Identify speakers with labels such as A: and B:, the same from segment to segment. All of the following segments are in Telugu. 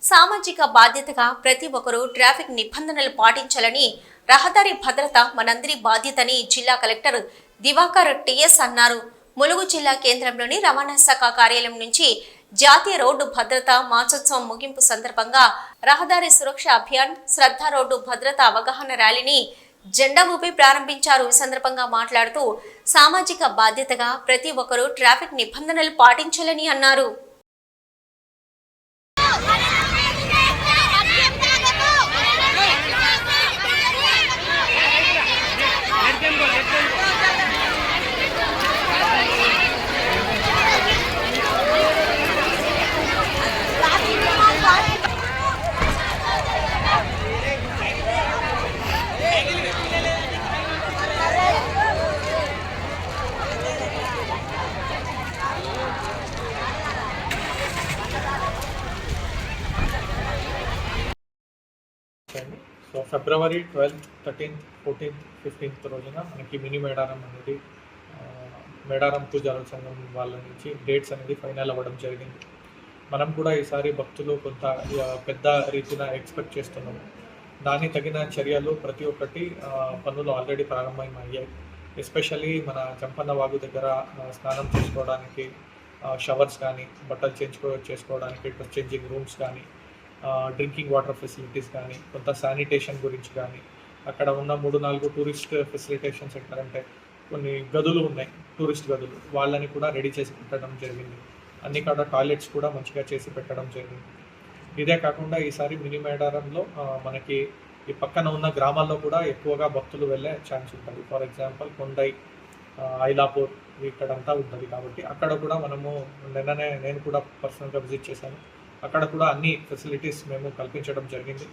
A: సామాజిక బాధ్యతగా ప్రతి ఒక్కరూ ట్రాఫిక్ నిబంధనలు పాటించాలని, రహదారి భద్రత మనందరి బాధ్యతని జిల్లా కలెక్టర్ దివాకర్ టిఎస్ అన్నారు. ములుగు జిల్లా కేంద్రంలోని రవాణా శాఖ కార్యాలయం నుంచి జాతీయ రోడ్డు భద్రత మాసోత్సవం ముగింపు సందర్భంగా రహదారి సురక్ష అభియాన్, శ్రద్ధ రోడ్డు భద్రత అవగాహన ర్యాలీని జెండా ఊపి ప్రారంభించారు. ఈ సందర్భంగా మాట్లాడుతూ సామాజిక బాధ్యతగా ప్రతి ఒక్కరూ ట్రాఫిక్ నిబంధనలు పాటించాలని అన్నారు.
B: So February 12th, 13th, 14th, 15th రోజున మనకి మినీ మేడారం అనేది మేడారం పూజారుల సంఘం వాళ్ళ నుంచి డేట్స్ అనేది ఫైనల్ అవ్వడం జరిగింది. మనం కూడా ఈసారి భక్తులు కొంత పెద్ద రీతిన ఎక్స్పెక్ట్ చేస్తున్నాము. దానికి తగిన చర్యలు ప్రతి ఒక్కటి పనులు ఆల్రెడీ ప్రారంభమయ్యాయి. ఎస్పెషల్లీ మన జంపన్న వాగు దగ్గర స్నానం చేసుకోవడానికి షవర్స్ కానీ, బట్టలు చేసుకోవడానికి డ్రెస్ చేంజింగ్ రూమ్స్ కానీ, డ్రింకింగ్ వాటర్ ఫెసిలిటీస్ కానీ, కొంత శానిటేషన్ గురించి కానీ, అక్కడ ఉన్న 3-4 టూరిస్ట్ ఫెసిలిటేషన్ సెంటర్ అంటే కొన్ని గదులు ఉన్నాయి, టూరిస్ట్ గదులు, వాళ్ళని కూడా రెడీ చేసి పెట్టడం జరిగింది. అన్ని కాడ టాయిలెట్స్ కూడా మంచిగా చేసి పెట్టడం జరిగింది. ఇదే కాకుండా ఈసారి మినీ మేడారంలో మనకి ఈ పక్కన ఉన్న గ్రామాల్లో కూడా ఎక్కువగా భక్తులు వెళ్ళే ఛాన్స్ ఉంటుంది. ఫర్ ఎగ్జాంపుల్ కొండై, ఐలాపూర్ ఇక్కడంతా ఉంటుంది. కాబట్టి అక్కడ కూడా మనము నేను కూడా పర్సనల్గా విజిట్ చేశాను. అక్కడ కూడా అన్ని ఫెసిలిటీస్ మేము కల్పించడం జరిగింది.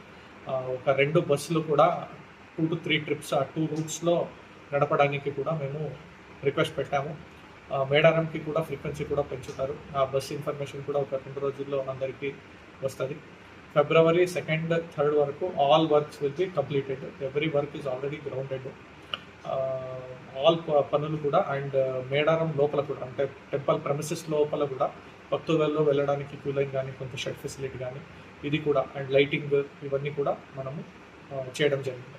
B: ఒక 2 బస్సులు కూడా 2 to 3 ట్రిప్స్ ఆ 2 రూట్స్లో నడపడానికి కూడా మేము రిక్వెస్ట్ పెట్టాము. మేడారంకి కూడా ఫ్రీక్వెన్సీ కూడా పెంచుతారు. ఆ బస్ ఇన్ఫర్మేషన్ కూడా ఒక 2 రోజుల్లో అందరికీ వస్తుంది. ఫిబ్రవరి 2nd, 3rd వరకు all works will be completed. Every work is already grounded. All పనులు కూడా అండ్ మేడారం లోపల కూడా అంటే టెంపుల్ ప్రెమిసెస్ లోపల కూడా భక్తులలో వెళ్ళడానికి క్యూ లైన్ కానీ, కొంత షెడ్ ఫెసిలిటీ కానీ, ఇది కూడా అండ్ లైటింగ్ ఇవన్నీ కూడా మనము చేయడం జరిగింది.